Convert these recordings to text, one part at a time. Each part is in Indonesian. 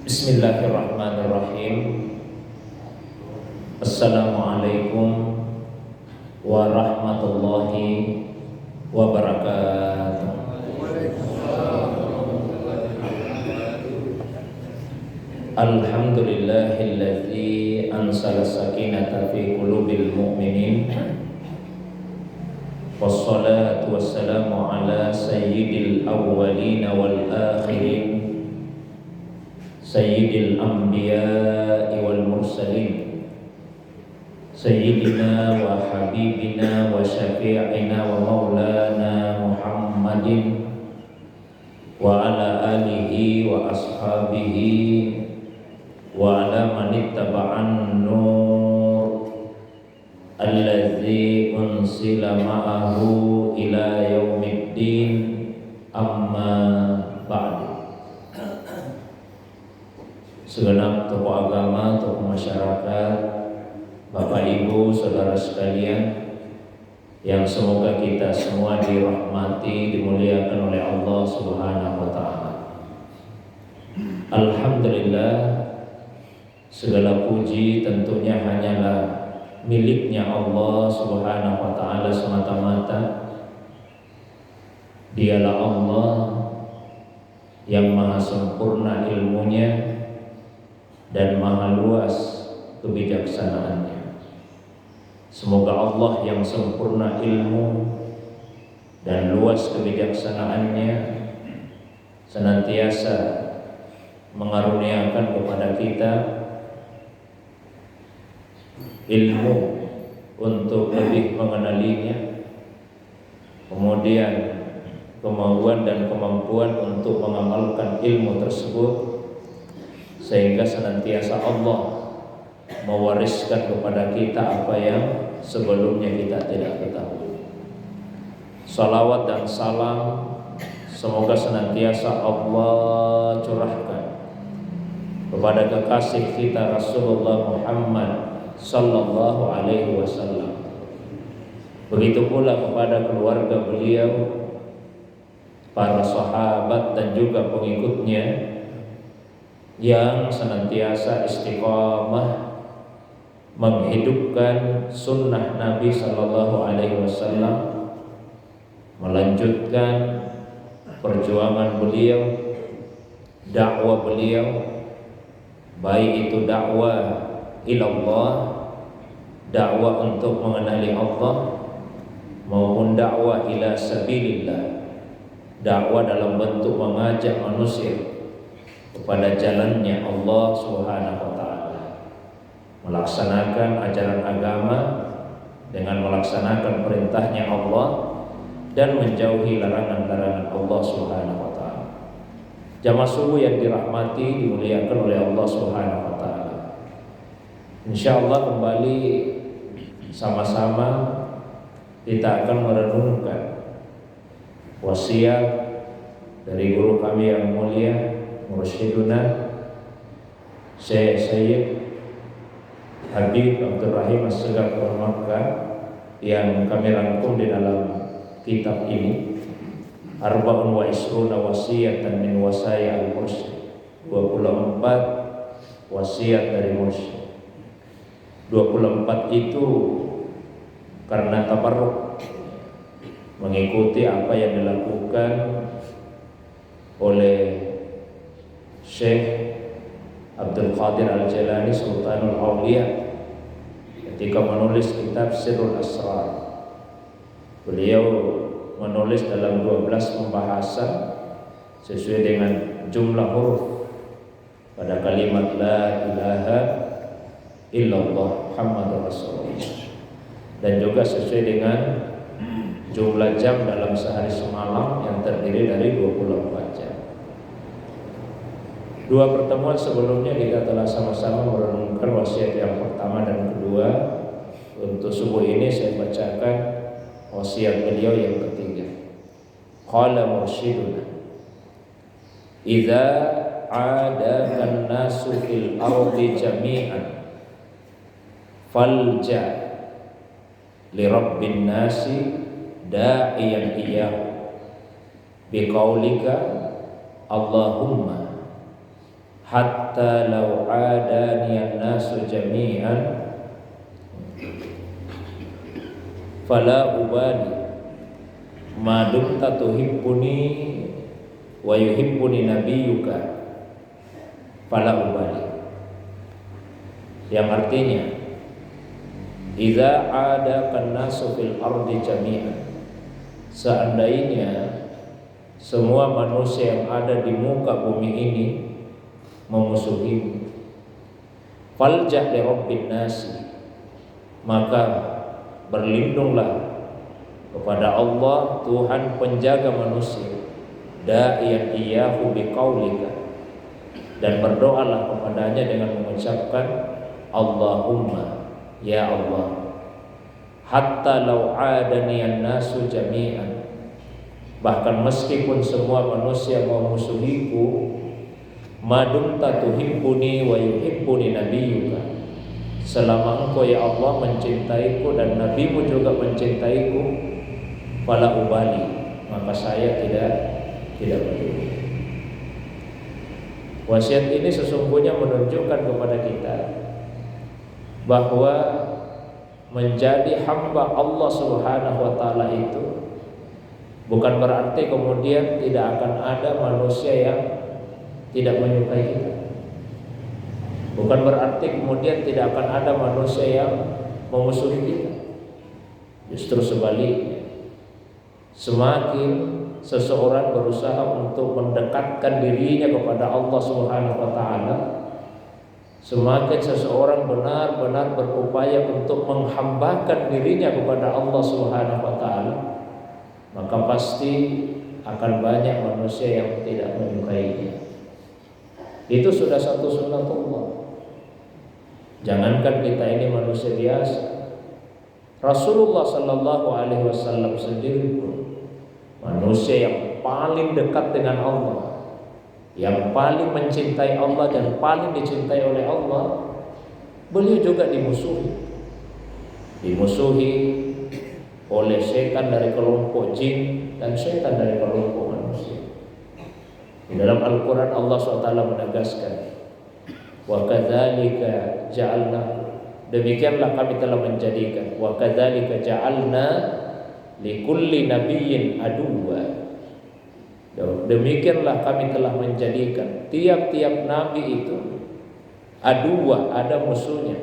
Bismillahirrahmanirrahim. Assalamualaikum warahmatullahi wabarakatuh. Alhamdulillahilladzi ansala sakinata fi qulubil mu'minin. Wassalatu wassalamu ala sayyidil awwalin wal akhirin, sayyidil anbiya'i wal mursalin, sayyidina wa habibina wa syafi'ina wa maulana Muhammadin wa ala alihi wa ashabihi wa ala man ittaba'an nur allazi unsila ma'ahu ila yaumiddin, amma ba'du. Segenap tokoh agama, tokoh masyarakat, Bapak Ibu, saudara sekalian, yang semoga kita semua dirahmati, dimuliakan oleh Allah Subhanahu wa taala. Alhamdulillah, segala puji tentunya hanyalah miliknya Allah Subhanahu wa taala semata-mata. Dialah Allah yang maha sempurna ilmunya dan maha luas kebijaksanaannya. Semoga Allah yang sempurna ilmu dan luas kebijaksanaannya senantiasa mengaruniakan kepada kita ilmu untuk lebih mengenalinya, kemudian kemauan dan kemampuan untuk mengamalkan ilmu tersebut, sehingga senantiasa Allah mewariskan kepada kita apa yang sebelumnya kita tidak ketahui. Salawat dan salam semoga senantiasa Allah curahkan kepada kekasih kita Rasulullah Muhammad sallallahu alaihi wasallam. Begitu pula kepada keluarga beliau, para sahabat dan juga pengikutnya yang senantiasa istiqamah menghidupkan sunnah Nabi sallallahu alaihi wasallam, melanjutkan perjuangan beliau, dakwah beliau, baik itu dakwah ilallah, dakwah untuk mengenali Allah, maupun dakwah ila sabilillah, dakwah dalam bentuk mengajak manusia kepada jalannya Allah Subhanahu wa taala, melaksanakan ajaran agama dengan melaksanakan perintahnya Allah dan menjauhi larangan-larangan Allah Subhanahu wa taala. Jamaah subuh yang dirahmati, dimuliakan oleh Allah Subhanahu wa taala. Insyaallah kembali sama-sama kita akan merenungkan wasiat dari guru kami yang mulia, mursyiduna Syekh Sayyid Habib Abdul Rahim As-Segaf Makkah, yang kami rangkum di dalam kitab ini, Arba'un wa Isruna Wasiyatan min Wasaya al-Mursyid, 24 wasiat dari mursyid. 24 itu karena tabarruk, mengikuti apa yang dilakukan oleh Syekh Abdul Qadir Al-Jailani Sultanul Awliya ketika menulis kitab Sirrul Asrar. Beliau menulis dalam 12 pembahasan sesuai dengan jumlah huruf pada kalimat la ilaha illallah Muhammadur Rasulullah, dan juga sesuai dengan jumlah jam dalam sehari semalam yang terdiri dari 24 jam. Dua pertemuan sebelumnya kita telah sama-sama merenungkan wasiat yang pertama dan kedua. Untuk subuh ini saya bacakan wasiat beliau yang ketiga. Qala mursyiduna, idza adakan nasu fil ardi jami'an falja li rabbin nasi da'iyan iyahu biqaulika Allahumma hatta law adani an-nasu jami'an fala ubali ma dumta tuhibbuni wa yuhibbuni nabiyyuka fala ubali, yang artinya idza ada kan-nasu fil ardi jami'an, seandainya semua manusia yang ada di muka bumi ini memusuhimu, faljah li rabbin nasi, maka berlindunglah kepada Allah Tuhan penjaga manusia, da'iyan iyyahu biqaulika, dan berdoalah kepadanya dengan mengucapkan Allahumma, ya Allah, hatta law adani an-nasu jami'an, bahkan meskipun semua manusia memusuhiku, madumta tuhibbuni wa yuhibbuni nabiyyuka, selama engkau ya Allah mencintaiku dan nabimu juga mencintaiku, fala ubali, maka saya tidak peduli. Wasiat ini sesungguhnya menunjukkan kepada kita bahwa menjadi hamba Allah Subhanahu wa taala itu bukan berarti kemudian tidak akan ada manusia yang tidak menyukai kita. Bukan berarti kemudian tidak akan ada manusia yang memusuhi kita. Justru sebaliknya, semakin seseorang berusaha untuk mendekatkan dirinya kepada Allah Subhanahu wa taala, semakin seseorang benar-benar berupaya untuk menghambakan dirinya kepada Allah Subhanahu wa taala, maka pasti akan banyak manusia yang tidak menyukainya. Itu sudah satu sunnatullah. Jangankan kita ini manusia biasa, Rasulullah sallallahu alaihi wasallam sendiri pun manusia yang paling dekat dengan Allah, yang paling mencintai Allah dan paling dicintai oleh Allah, beliau juga dimusuhi oleh setan dari kelompok jin dan setan dari kelompok manusia. Di dalam Al-Quran Allah SWT menegaskan, wa kadzalika ja'alna, demikianlah kami telah menjadikan, wa kadzalika ja'alna likulli nabiyyin aduwwa, demikianlah kami telah menjadikan tiap-tiap nabi itu aduwwa, ada musuhnya,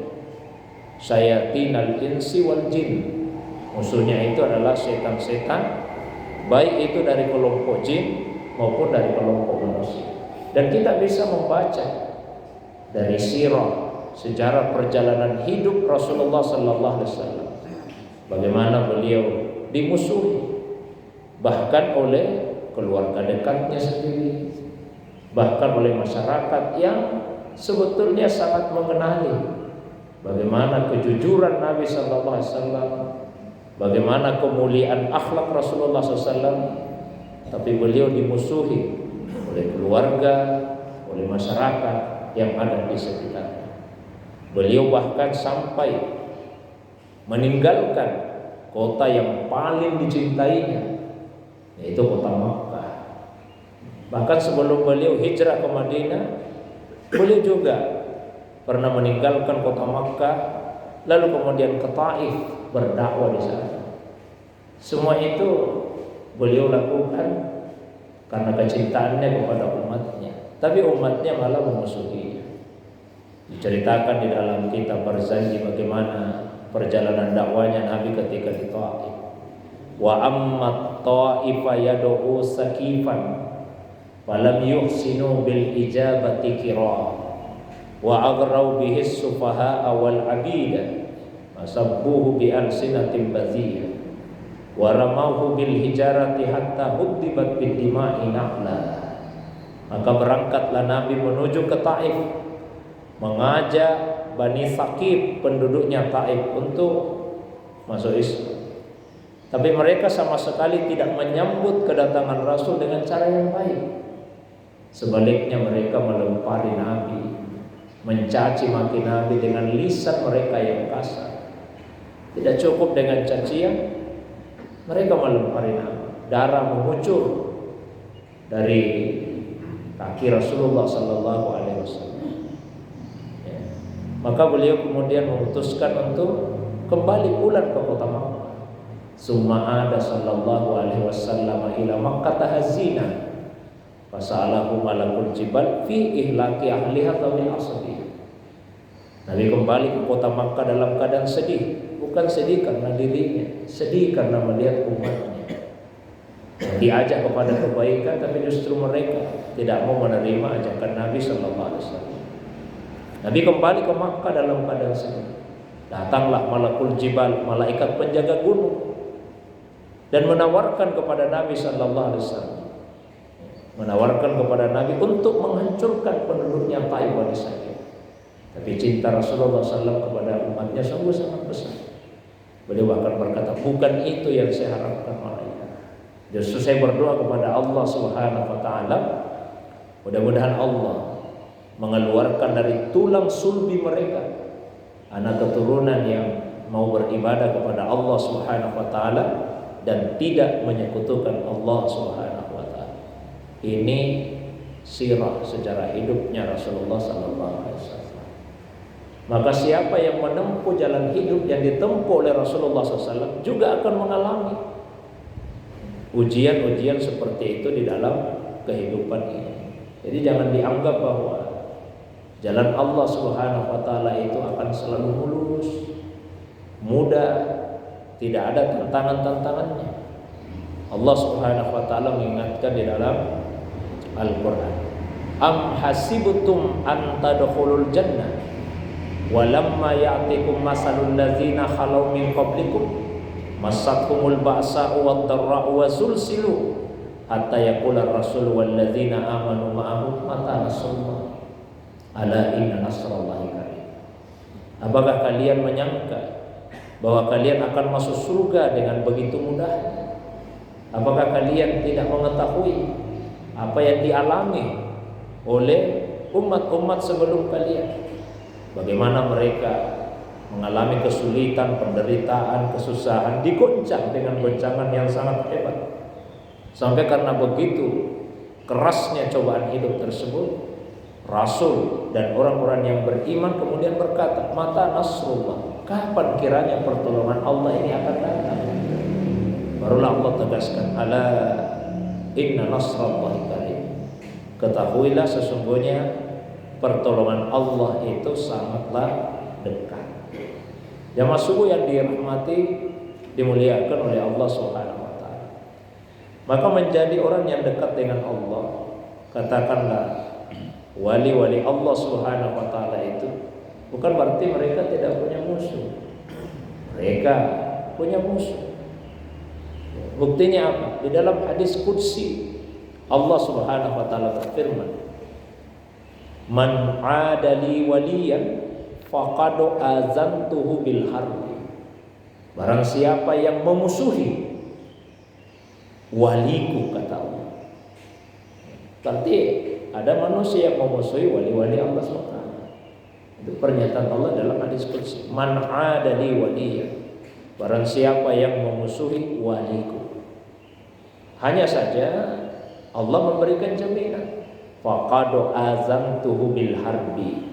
syayatinal insi wal jin, musuhnya itu adalah setan-setan, baik itu dari kelompok jin maupun dari kelompok manusia. Dan kita bisa membaca dari sirah, sejarah perjalanan hidup Rasulullah sallallahu alaihi wasallam, bagaimana beliau dimusuhi bahkan oleh keluarga dekatnya sendiri, bahkan oleh masyarakat yang sebetulnya sangat mengenali bagaimana kejujuran Nabi sallallahu alaihi wasallam, bagaimana kemuliaan akhlak Rasulullah sallallahu alaihi wasallam, tapi beliau dimusuhi oleh keluarga, oleh masyarakat yang ada di sekitarnya. Beliau bahkan sampai meninggalkan kota yang paling dicintainya, yaitu kota Makkah. Bahkan sebelum beliau hijrah ke Madinah, beliau juga pernah meninggalkan kota Makkah, lalu kemudian ke Taif berdakwah di sana. Semua itu beliau lakukan karena kecintaannya kepada umatnya, tapi umatnya malah memusuhinya. Diceritakan di dalam kitab Barzanji bagaimana perjalanan dakwanya Nabi ketika di Taif. Wa ammat ta'ifa yad'u sakifan falam yuhsinu bil ijabati qira wa aghrau bihi as-sufaha wal abida masabbuhu bi alsinatin badhiyah wa ramauhu bil hijarati hatta huddibat bid dima'i naqla. Maka berangkatlah Nabi menuju ke Taif, mengajak Bani Saqif, penduduknya Taif, untuk masuk Islam. Tapi mereka sama sekali tidak menyambut kedatangan Rasul dengan cara yang baik. Sebaliknya mereka melempari Nabi, mencaci maki Nabi dengan lisan mereka yang kasar. Tidak cukup dengan cacian, mereka melempari Nabi. Darah mengucur dari kaki Rasulullah Sallallahu Alaihi Wasallam. Ya. Maka beliau kemudian memutuskan untuk kembali pulang ke kota Makkah. Summa ada Sallallahu Alaihi Wasallam ila Makkah hazina, fasalahu malakul jibal fi ihlaki ahliha tawil asri. Nabi kembali ke kota Makkah dalam keadaan sedih. Bukan sedih karena dirinya, sedih karena melihat umatnya diajak kepada kebaikan, tapi justru mereka tidak mau menerima ajakan Nabi Sallallahu Alaihi Wasallam. Nabi kembali ke Makkah dalam keadaan sedih. Datanglah malakul jibal, malaikat penjaga gunung, dan menawarkan kepada Nabi Sallallahu Alaihi Wasallam, menawarkan kepada Nabi untuk menghancurkan penduduknya Taif saja. Tapi cinta Rasulullah SAW kepada umatnya sungguh sangat besar. Beliau bahkan berkata, bukan itu yang saya harapkan malaikat. Justru saya berdoa kepada Allah Subhanahu wa taala, mudah-mudahan Allah mengeluarkan dari tulang sulbi mereka anak keturunan yang mau beribadah kepada Allah Subhanahu wa taala dan tidak menyekutukan Allah Subhanahu wa taala. Ini sirah sejarah hidupnya Rasulullah sallallahu alaihi wasallam. Maka siapa yang menempuh jalan hidup yang ditempuh oleh Rasulullah SAW juga akan mengalami ujian-ujian seperti itu di dalam kehidupan ini. Jadi jangan dianggap bahwa jalan Allah Subhanahu wa taala itu akan selalu mulus, mudah, tidak ada tantangan-tantangannya. Allah Subhanahu wa taala mengingatkan di dalam Al-Qur'an, "Am hasibtum an tadkhulul jannah walamma ya'tikum masalul ladzina khalau min qablikum massatkumul ba'sa'u wad-dharra'u wa zulzilu hatta yaqula ar-rasul wal ladzina amanu ma'ahu mata nasrullah ala inna nasrallahi qarib." Apakah kalian menyangka bahwa kalian akan masuk surga dengan begitu mudahnya? Apakah kalian tidak mengetahui apa yang dialami oleh umat-umat sebelum kalian? Bagaimana mereka mengalami kesulitan, penderitaan, kesusahan, digoncang dengan goncangan yang sangat hebat. Sampai karena begitu kerasnya cobaan hidup tersebut, Rasul dan orang-orang yang beriman kemudian berkata, mata nasrullah, kapan kiranya pertolongan Allah ini akan datang? Barulah Allah tegaskan, ala inna nasrallahi qarib. Ketahuilah sesungguhnya pertolongan Allah itu sangatlah dekat. Jamaah subuh yang dirahmati, dimuliakan oleh Allah Subhanahu wa taala. Maka menjadi orang yang dekat dengan Allah, katakanlah wali-wali Allah Subhanahu wa taala itu bukan berarti mereka tidak punya musuh. Mereka punya musuh. Buktinya apa? Di dalam hadis qudsi Allah Subhanahu wa taala berfirman, "Man 'adali waliyan faqad azantuhu bil harbi." Barang siapa yang memusuhi waliku, kata Allah. Berarti ada manusia yang memusuhi wali-wali Allah SWT. Itu pernyataan Allah dalam hadis qudsi. Man 'adali waliyan. Barang siapa yang memusuhi waliku. Hanya saja Allah memberikan jaminan. Faqad azantuhu bil harbi.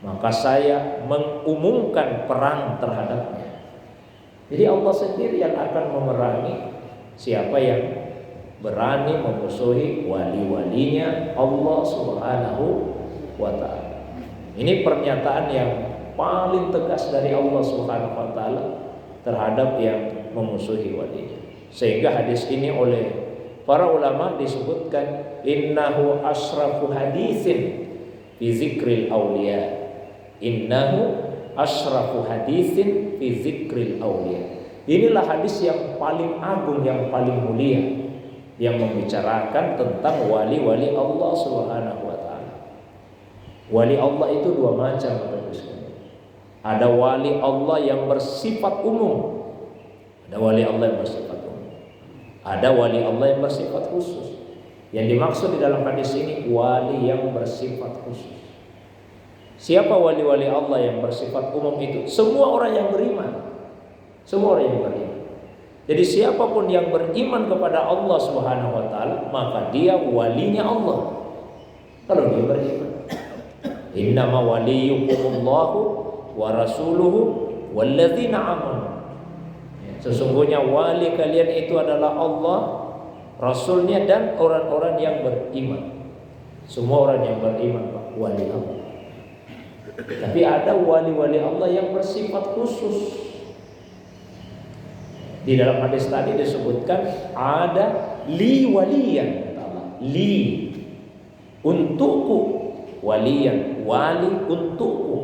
Maka saya mengumumkan perang terhadapnya. Jadi Allah sendiri yang akan memerangi siapa yang berani memusuhi wali-walinya Allah Subhanahu wa taala. Ini pernyataan yang paling tegas dari Allah Subhanahu wa taala terhadap yang memusuhi walinya. Sehingga hadis ini oleh para ulama disebutkan innahu asrafu hadisin fi zikril awliya. Innahu asrafu hadisin fi zikril awliya. Inilah hadis yang paling agung, yang paling mulia, yang membicarakan tentang wali-wali Allah Subhanahu wa taala. Wali Allah itu dua macam, ada wali Allah yang bersifat umum, ada wali Allah yang bersifat umum, ada wali Allah yang bersifat khusus. Yang dimaksud di dalam hadis ini wali yang bersifat khusus. Siapa wali-wali Allah yang bersifat umum itu? Semua orang yang beriman. Semua orang yang beriman. Jadi siapapun yang beriman kepada Allah Subhanahu wa taala, maka dia walinya Allah. kalau dia beriman. Innama waliyukumullahu wa rasuluhu walladzina amanu. Sesungguhnya wali kalian itu adalah Allah, Rasulnya, dan orang-orang yang beriman. Semua orang yang beriman Pak, wali Allah. Tapi ada wali-wali Allah yang bersifat khusus. Di dalam hadis tadi disebutkan ada li waliyan, li untukku, waliyan, wali untukku.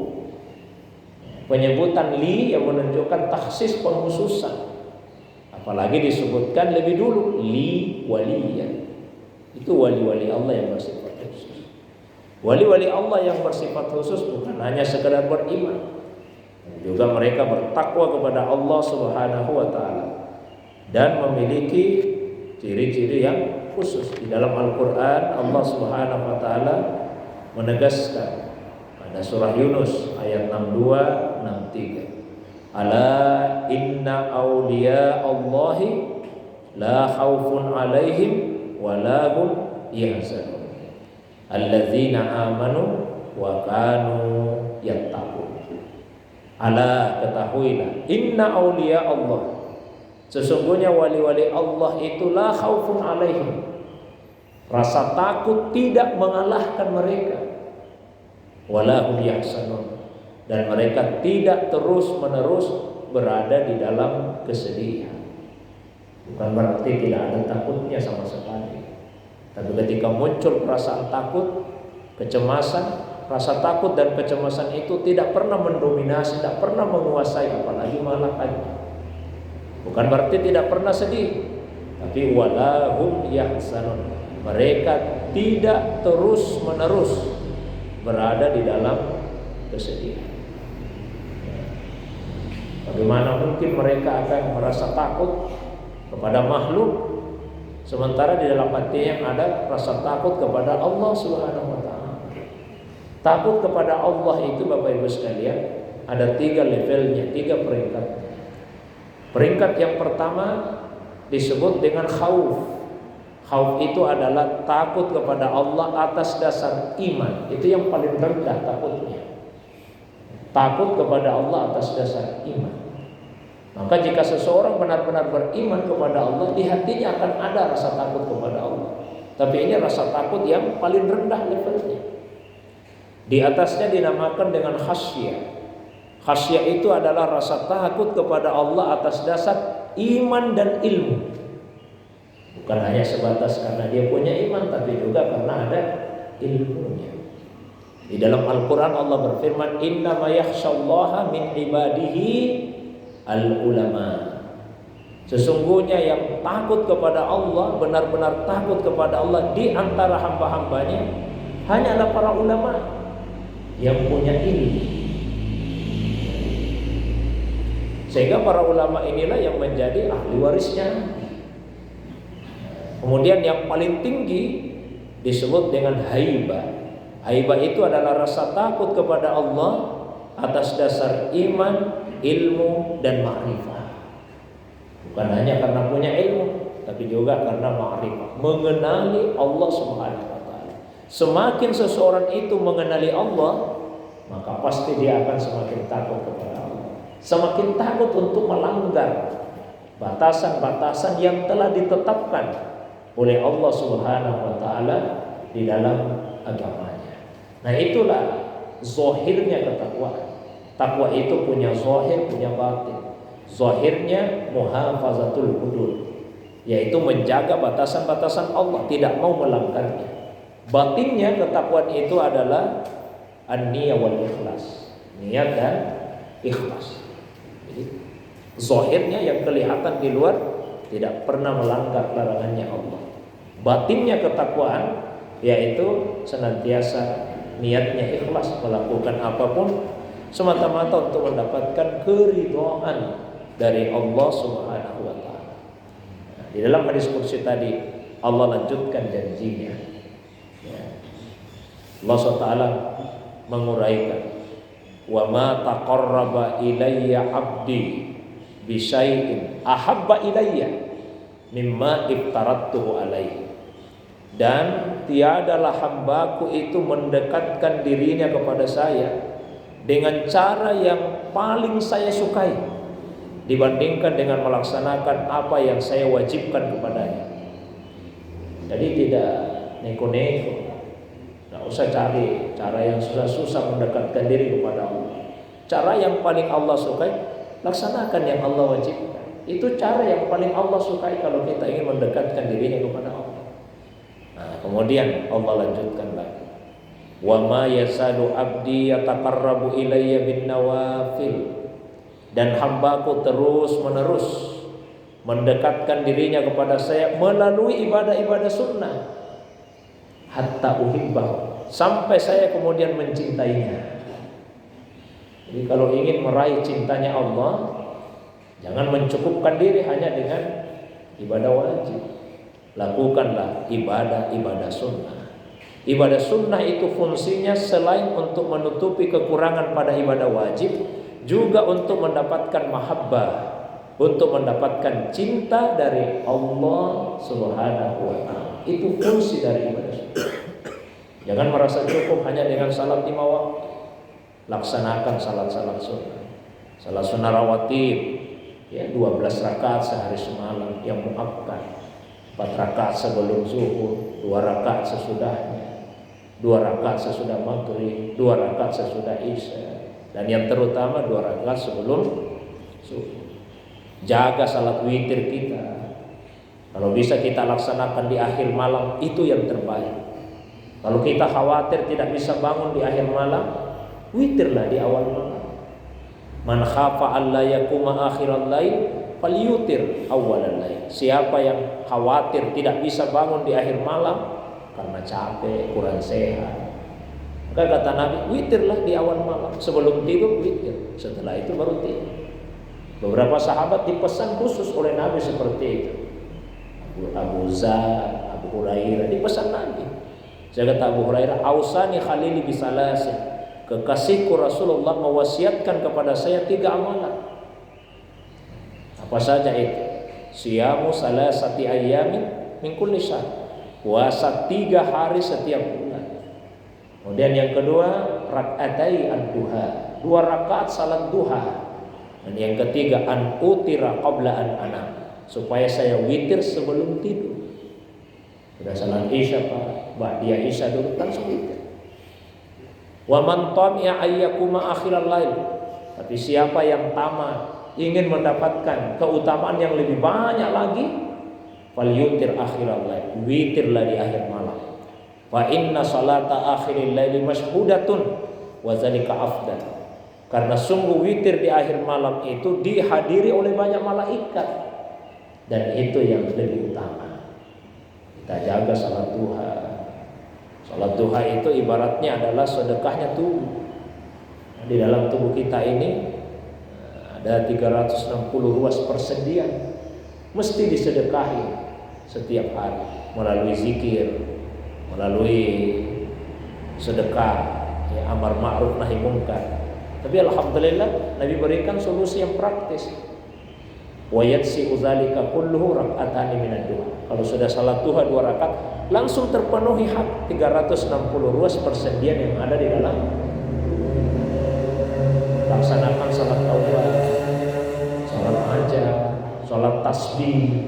Penyebutan li yang menunjukkan takhsis, pengkhususan. Apalagi disebutkan lebih dulu li waliyan. Itu wali-wali Allah yang bersifat khusus. Wali-wali Allah yang bersifat khusus bukan hanya sekedar beriman, juga mereka bertakwa kepada Allah Subhanahu wa taala dan memiliki ciri-ciri yang khusus. Di dalam Al-Qur'an Allah Subhanahu wa taala menegaskan pada surah Yunus ayat 62 63. Ala inna awliya Allahi la khawfun alaihim wa la hum yahzanun. Alladzina amanu wa kanu yattaqun. Ala, ketahuilah, inna awliya Allah, sesungguhnya wali-wali Allah itu la khawfun alaihim, rasa takut tidak mengalahkan mereka, wala hum yahzanun, dan mereka tidak terus-menerus berada di dalam kesedihan. Bukan berarti tidak ada takutnya sama sekali. Tapi ketika muncul perasaan takut, kecemasan, rasa takut dan kecemasan itu tidak pernah mendominasi, tidak pernah menguasai, apalagi malahkannya. Bukan berarti tidak pernah sedih, tapi walahum yahzanun, mereka tidak terus-menerus berada di dalam kesedihan. Bagaimana mungkin mereka akan merasa takut kepada makhluk sementara di dalam hatinya ada rasa takut kepada Allah Subhanahu wa taala. Takut kepada Allah itu Bapak Ibu sekalian ada 3 levelnya, 3 peringkat. Peringkat yang pertama disebut dengan khauf. Khauf itu adalah takut kepada Allah atas dasar iman. Itu yang paling rendah takutnya. Takut kepada Allah atas dasar iman. Maka jika seseorang benar-benar beriman kepada Allah, di hatinya akan ada rasa takut kepada Allah. Tapi ini rasa takut yang paling rendah levelnya. Di atasnya dinamakan dengan khasyah. Khasyah itu adalah rasa takut kepada Allah atas dasar iman dan ilmu. Bukan hanya sebatas karena dia punya iman, tapi juga karena ada ilmunya. Di dalam Al-Quran Allah berfirman, innama yakhshallaha min ibadihi al-ulama. Sesungguhnya yang takut kepada Allah, benar-benar takut kepada Allah di antara hamba-hambanya hanyalah para ulama yang punya ilmu. Sehingga para ulama inilah yang menjadi ahli warisnya. Kemudian yang paling tinggi disebut dengan haibah. Haibah itu adalah rasa takut kepada Allah atas dasar iman, ilmu, dan ma'rifah. Bukan hanya karena punya ilmu, tapi juga karena ma'rifah, mengenali Allah Subhanahu wa taala. Semakin seseorang itu mengenali Allah, maka pasti dia akan semakin takut kepada Allah. Semakin takut untuk melanggar batasan-batasan yang telah ditetapkan oleh Allah Subhanahu wa taala di dalam agamanya. Nah, itulah zahirnya ketakwaan. Takwa itu punya zahir, punya batin. Zahirnya muhafazatul hudud, yaitu menjaga batasan-batasan Allah, tidak mau melanggarnya. Batinnya ketakwaan itu adalah an-niyah wal ikhlas, niat dan ikhlas. Jadi zahirnya yang kelihatan di luar tidak pernah melanggar larangannya Allah. Batinnya ketakwaan yaitu senantiasa niatnya ikhlas, melakukan apapun semata-mata untuk mendapatkan keridhaan dari Allah Subhanahu wa taala. Di dalam hadis qudsi tadi Allah lanjutkan janjinya. Allah SWT menguraikan, wa ma taqarraba ilayya 'abdi bi syai'in ahabba ilayya mimma iftaradtuhu alaihi. Dan tiadalah hambaku itu mendekatkan dirinya kepada saya dengan cara yang paling saya sukai dibandingkan dengan melaksanakan apa yang saya wajibkan kepadanya. Jadi tidak neko-neko, nggak usah cari cara yang susah-susah mendekatkan diri kepada Allah. Cara yang paling Allah sukai, laksanakan yang Allah wajibkan. Itu cara yang paling Allah sukai kalau kita ingin mendekatkan dirinya kepada Allah. Nah, kemudian Allah lanjutkan lagi. Wa ma yasalu abdi yataqarrabu ilayya bin nawafil. Dan hambaku terus menerus mendekatkan dirinya kepada saya melalui ibadah-ibadah sunnah. Hatta uhibbahu, sampai saya kemudian mencintainya. Jadi kalau ingin meraih cintanya Allah, jangan mencukupkan diri hanya dengan ibadah wajib. Lakukanlah ibadah sunnah. Ibadah sunnah itu fungsinya selain untuk menutupi kekurangan pada ibadah wajib, juga untuk mendapatkan mahabbah, untuk mendapatkan cinta dari Allah Subhanahu wa ta'ala. Itu fungsi dari ibadah sunnah. Jangan merasa cukup hanya dengan salat 5 waktu. Laksanakan salat-salat sunnah. Salat sunnah rawatib, ya 12 rakaat sehari semalam yang muakkad. 4 rakaat sebelum zuhur, 2 rakaat sesudahnya, 2 rakaat sesudah maghrib, 2 rakaat sesudah isya, dan yang terutama 2 rakaat sebelum subuh. Jaga salat witir kita. Kalau bisa kita laksanakan di akhir malam, itu yang terbaik. Kalau kita khawatir tidak bisa bangun di akhir malam, witirlah di awal malam. Man khafa alla yakuma akhiral lail falyutir awwalal lail. Siapa yang khawatir tidak bisa bangun di akhir malam karena capek, kurang sehat, maka kata Nabi, witirlah di awal malam. Sebelum tidur witir, setelah itu baru tidur. Beberapa sahabat dipesan khusus oleh Nabi seperti itu. Abu Zar, Abu Hurairah dipesan Nabi. Saya kata Abu Hurairah, ausani khalili bisalasin. Kekasihku Rasulullah mewasiatkan kepada saya 3 amalan. Apa saja itu? Siyamu salasati ayyamin min kulli syahr. Puasa 3 hari setiap bulan. Kemudian yang kedua, rak'atai ad-duha, 2 rakaat salat duha. Dan yang ketiga, an utira qabla an anam, supaya saya witir sebelum tidur. Sudah salat isya Pak, ba'diyah isya dulu langsung witir. Wa man tami'a ayyakuma akhiral lail. Tapi siapa yang tamak ingin mendapatkan keutamaan yang lebih banyak lagi, falyutir akhiral lail, witirlah di akhir malam. Fa inna salata akhiril laili mashhudatun wa zalika afdal. Karena sungguh witir di akhir malam itu dihadiri oleh banyak malaikat, dan itu yang lebih utama. Kita jaga salat duha. Salat duha itu ibaratnya adalah sedekahnya tubuh. Di dalam tubuh kita ini ada 360 ruas persendian, mesti disedekahi setiap hari melalui zikir, melalui sedekah, ya, amar ma'ruf nahi munkar. Tapi alhamdulillah Nabi berikan solusi yang praktis. Wa yatsi udzalika kulluhu rak'atani minad duha. Kalau sudah salat duha 2 rakaat, langsung terpenuhi hak 360 ruas persendian yang ada di dalam. Laksanakan salat awal, salat hajat, salat tasbih,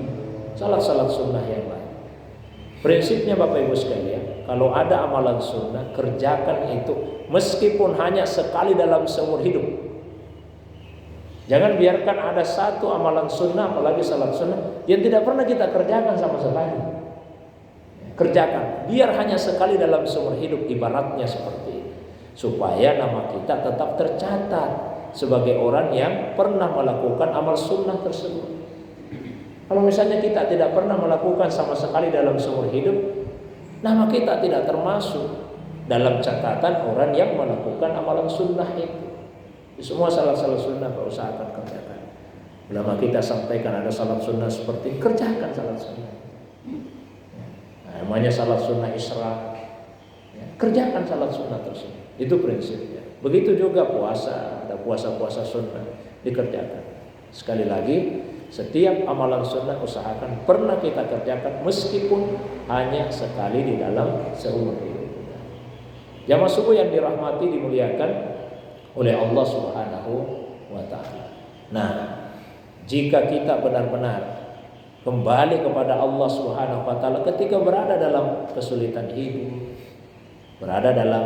salat sunnah yang lain. Prinsipnya Bapak Ibu sekalian, kalau ada amalan sunnah, kerjakan itu meskipun hanya sekali dalam seumur hidup. Jangan biarkan ada satu amalan sunnah, apalagi salat sunnah, yang tidak pernah kita kerjakan sama sekali. Kerjakan, biar hanya sekali dalam seumur hidup, ibaratnya seperti itu, supaya nama kita tetap tercatat sebagai orang yang pernah melakukan amal sunnah tersebut. Kalau misalnya kita tidak pernah melakukan sama sekali dalam seumur hidup, nama kita tidak termasuk dalam catatan orang yang melakukan amalan sunnah itu. Semua salat sunnah Pak usahakan kerjakan. Ulama kita sampaikan ada salat sunnah seperti kerjakan salat sunnah. Namanya salat sunnah Isra, ya, kerjakan salat sunnah tersebut. Itu prinsipnya. Begitu juga puasa, ada puasa-puasa sunnah dikerjakan. Sekali lagi, Setiap amalan sunnah usahakan pernah kita kerjakan meskipun hanya sekali di dalam seumur hidup kita. Jamaah subuh yang dirahmati dimuliakan oleh Allah Subhanahu wa taala. Nah, jika kita benar-benar kembali kepada Allah Subhanahu wa taala ketika berada dalam kesulitan hidup, berada dalam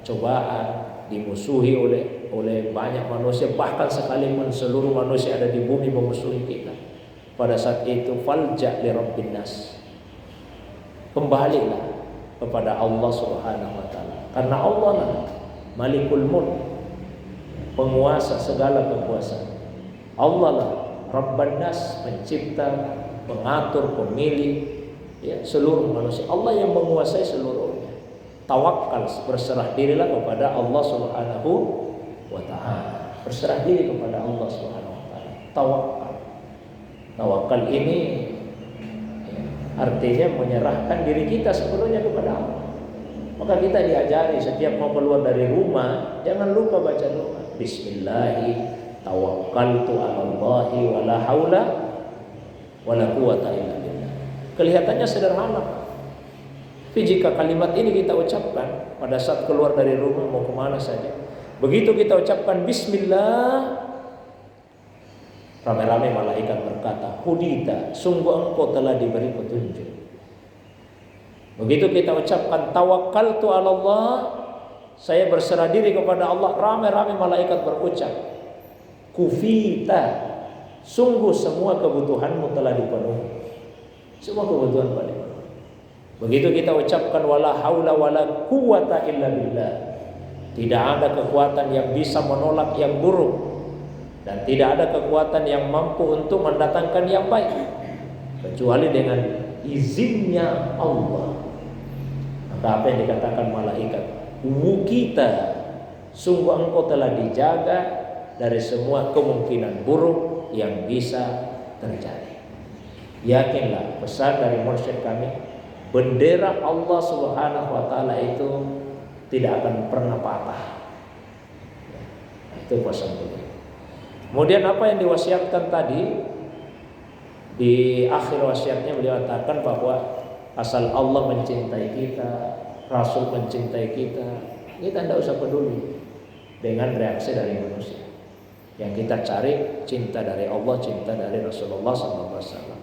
cobaan, dimusuhi oleh banyak manusia, bahkan sekalipun seluruh manusia ada di bumi memusuhi kita, pada saat itu falja li rabbin nas, kembalilah kepada Allah Subhanahu wa taala, karena Allah lah Malikul Mulk, penguasa segala kekuasaan. Allah lah Rabban nas, pencipta, pengatur, pemilik ya seluruh manusia. Allah yang menguasai seluruhnya. Tawakal, berserah dirilah kepada Allah Subhanahu wa taala. Berserah diri kepada Allah Subhanahu wa taala. Tawakal. Tawakal ini ya, artinya menyerahkan diri kita sepenuhnya kepada Allah. Maka kita diajari setiap mau keluar dari rumah jangan lupa baca doa. Bismillah, tawakkaltu 'alallahi wa la haula wa la quwata illa billah. Kelihatannya sederhana, tapi jika kalimat ini kita ucapkan pada saat keluar dari rumah mau kemana saja, begitu kita ucapkan Bismillah, ramai-ramai malaikat berkata, hudita, sungguh engkau telah diberi petunjuk. Begitu kita ucapkan tawakkaltu 'alallah, saya berserah diri kepada Allah, ramai-ramai malaikat berucap, kufita, sungguh semua kebutuhanmu telah dipenuhi. Semua kebutuhan pada Allah. Begitu kita ucapkan wala haula wala quwata illa billah, tidak ada kekuatan yang bisa menolak yang buruk dan tidak ada kekuatan yang mampu untuk mendatangkan yang baik kecuali dengan izinnya Allah. Maka apa yang dikatakan malaikat, kita sungguh engkau telah dijaga dari semua kemungkinan buruk yang bisa terjadi. Yakinlah pesan dari mursyid kami, bendera Allah Subhanahu wa taala itu tidak akan pernah patah. Itu pesan beliau. Kemudian apa yang diwasiatkan tadi di akhir wasiatnya, beliau katakan bahwa asal Allah mencintai kita, Rasul mencintai kita, kita tidak usah peduli dengan reaksi dari manusia. Yang kita cari cinta dari Allah, cinta dari Rasulullah SAW.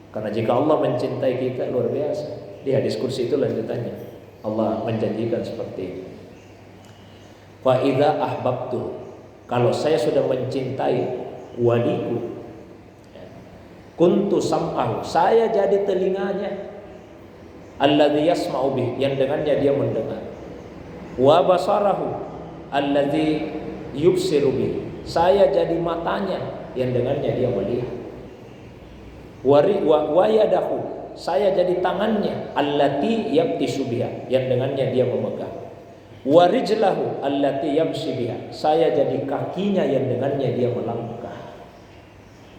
Karena jika Allah mencintai kita luar biasa. Di hadis kursi itu lanjutannya Allah menjanjikan seperti ini. Fa idza ahbabtu, kalau saya sudah mencintai waliku, kuntu sam'ahu, saya jadi telinganya, alladzi yasma'u bih, yang dengannya dia mendengar, wa basarahu alladzi yubsiru bih, saya jadi matanya yang dengannya dia melihat, wa yadahu, saya jadi tangannya, allati yabtishu biha, yang dengannya dia memegang, wa rijlahu allati yamshi biha, saya jadi kakinya yang dengannya dia melangkah.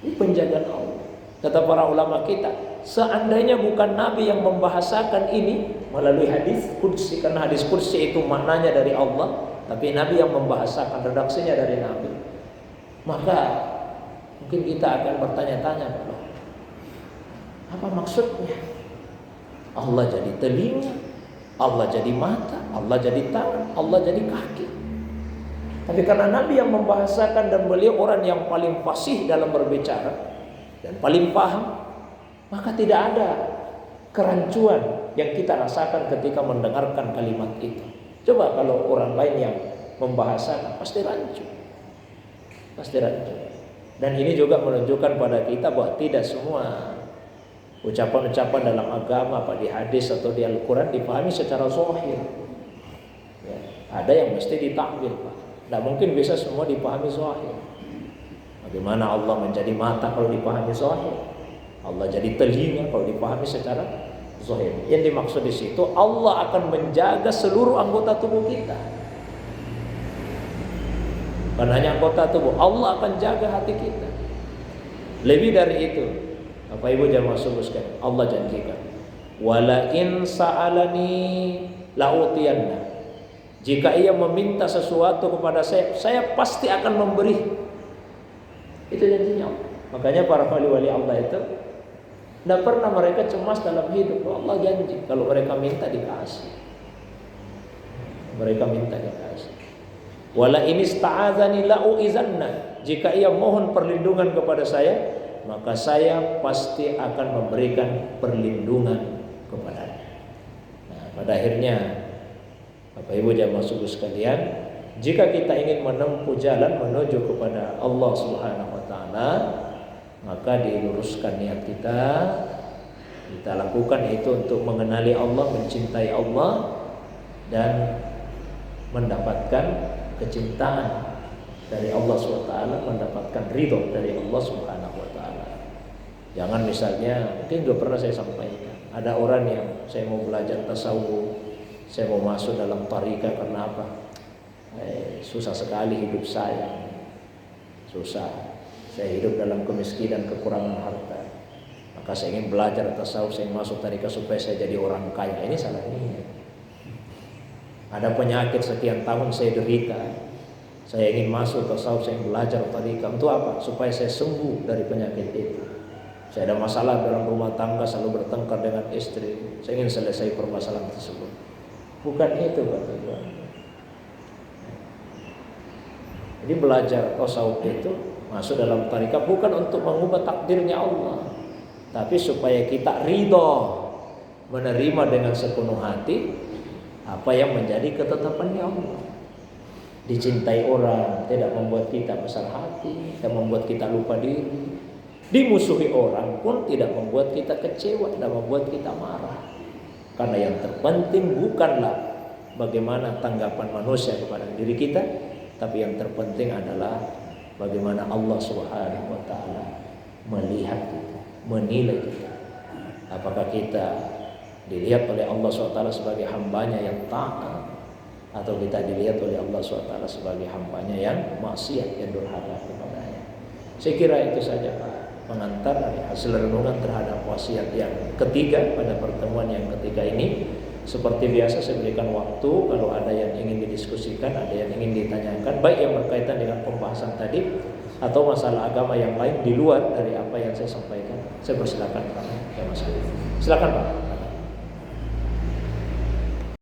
Ini penjagaan Allah. Kata para ulama kita, seandainya bukan Nabi yang membahasakan ini melalui hadis kursi, karena hadis kursi itu maknanya dari Allah, tapi Nabi yang membahasakan, redaksinya dari Nabi, maka mungkin kita akan bertanya-tanya, apa maksudnya? Allah jadi telinga, Allah jadi mata, Allah jadi tangan, Allah jadi kaki. Tapi karena Nabi yang membahasakan dan beliau orang yang paling fasih dalam berbicara dan paling paham, maka tidak ada kerancuan yang kita rasakan ketika mendengarkan kalimat itu. Coba kalau orang lain yang membahasakan, pasti rancu. Pasti rancu. Dan ini juga menunjukkan pada kita bahwa tidak semua ucapan-ucapan dalam agama, apa di hadis atau di Al-Quran dipahami secara zahir. Ya, ada yang mesti ditakwil, Pak. Tidak mungkin bisa semua dipahami zahir. Bagaimana Allah menjadi mata kalau dipahami zahir? Allah jadi telinga kalau dipahami secara zahir. Yang dimaksud di situ, Allah akan menjaga seluruh anggota tubuh kita. Bukan hanya anggota tubuh, Allah akan jaga hati kita. Lebih dari itu, Bapak Ibu jamaah subuh sekalian, Allah janjikan, wala in sa'alani la'utiyanna, jika ia meminta sesuatu kepada saya pasti akan memberi. Itu janjinya Allah. Makanya para wali-wali Allah itu tidak pernah mereka cemas dalam hidup. Allah janji kalau mereka minta dikasih. Mereka minta dikasih. Wala in ista'adzani la uizanna. Jika ia mohon perlindungan kepada saya, maka saya pasti akan memberikan perlindungan kepadanya. Nah, pada akhirnya Bapak Ibu jamaah subuh sekalian, jika kita ingin menempuh jalan menuju kepada Allah Subhanahu wa taala, maka diluruskan niat kita lakukan itu untuk mengenali Allah, mencintai Allah, dan mendapatkan kecintaan dari Allah SWT, mendapatkan ridho dari Allah Subhanahu wa taala. Jangan misalnya, mungkin juga pernah saya sampaikan, ada orang yang saya mau belajar tasawuf, saya mau masuk dalam tariqah karena apa? Susah sekali hidup saya. Susah. Saya hidup dalam kemiskinan, kekurangan harta. Maka saya ingin belajar tasawuf, saya masuk tariqah supaya saya jadi orang kaya. Ini salah niat. Ada penyakit sekian tahun saya derita. Saya ingin masuk tasawuf, saya ingin belajar tariqah. Untuk apa? Supaya saya sembuh dari penyakit itu. Saya ada masalah dalam rumah tangga, selalu bertengkar dengan istri. Saya ingin selesai permasalahan tersebut. Bukan itu, Bapak Ibu. Jadi belajar tasawuf itu masuk dalam tariqah bukan untuk mengubah takdirnya Allah, tapi supaya kita ridho, menerima dengan sepenuh hati apa yang menjadi ketetapannya Allah. Dicintai orang tidak membuat kita besar hati, tidak membuat kita lupa diri. Dimusuhi orang pun tidak membuat kita kecewa, tidak membuat kita marah. Karena yang terpenting bukanlah bagaimana tanggapan manusia kepada diri kita, tapi yang terpenting adalah bagaimana Allah Subhanahu wa taala melihat kita, menilai kita. Apakah kita dilihat oleh Allah SWT sebagai hambanya yang taat, atau kita dilihat oleh Allah SWT sebagai hambanya yang maksiat, yang durhaka kepadanya. Saya kira itu saja Pak pengantar dari hasil renungan terhadap wasiat yang ketiga pada pertemuan yang ketiga ini. Seperti biasa saya berikan waktu kalau ada yang ingin didiskusikan, ada yang ingin ditanyakan, baik yang berkaitan dengan pembahasan tadi atau masalah agama yang lain di luar dari apa yang saya sampaikan. Saya persilakan Pak. Ya, Mas. Silakan Pak.